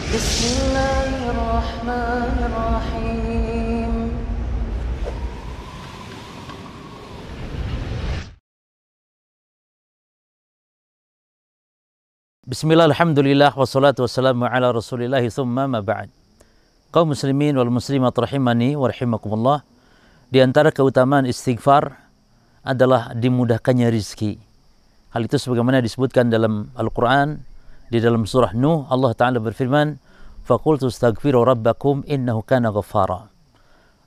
Bismillahirrahmanirrahim. Bismillah, alhamdulillah, wassalatu wassalamu ala rasulillahi thumma ma ba'd. Kaum muslimin wal muslimat rahimani wa rahimakumullah. Di antara keutamaan istighfar adalah dimudahkannya rizki. Hal itu sebagaimana disebutkan dalam Al-Quran, di dalam surah Nuh, Allah Ta'ala berfirman, فَقُلْتُ اسْتَغْفِرُوا رَبَّكُمْ إِنَّهُ كَانَ غَفَّارًا.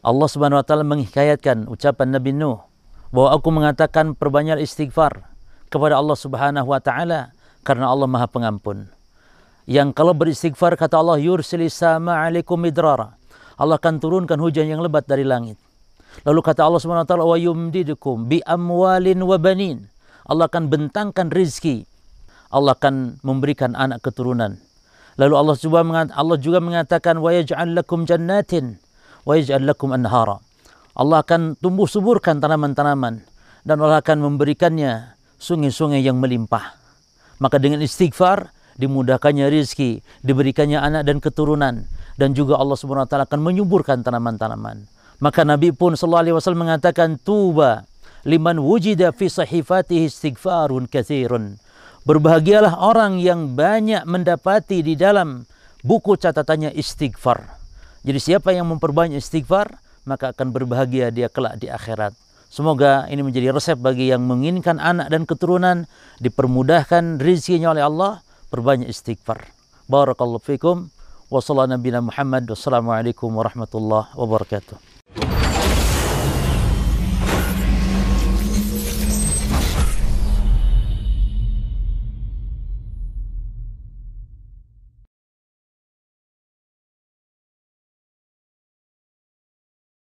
Allah Subhanahu wa Ta'ala menghikayatkan ucapan Nabi Nuh bahwa aku mengatakan perbanyak istighfar kepada Allah Subhanahu wa Ta'ala karena Allah Maha Pengampun. Yang kalau beristighfar, kata Allah, yursilis sama alaikum midrara. Allah akan turunkan hujan yang lebat dari langit. Lalu kata Allah Subhanahu wa Ta'ala, wa yumdidukum bi amwalin wa banin. Allah akan bentangkan rizki. Allah akan memberikan anak keturunan. Lalu Allah juga mengatakan, wa yaj'al lakum jannatin wa yaj'al lakum anhara. Allah akan tumbuh suburkan tanaman-tanaman dan Allah akan memberikannya sungai-sungai yang melimpah. Maka dengan istighfar dimudahkannya rizki, diberikannya anak dan keturunan, dan juga Allah Subhanahu wa Ta'ala akan menyuburkan tanaman-tanaman. Maka Nabi pun sallallahu alaihi wasallam mengatakan, tuba liman wujida fi sahifatihi istighfarun katsirun. Berbahagialah orang yang banyak mendapati di dalam buku catatannya istighfar. Jadi siapa yang memperbanyak istighfar, maka akan berbahagia dia kelak di akhirat. Semoga ini menjadi resep bagi yang menginginkan anak dan keturunan, dipermudahkan rezekinya oleh Allah, perbanyak istighfar. Barakallahu fikum. Wassalamualaikum warahmatullahi wabarakatuh.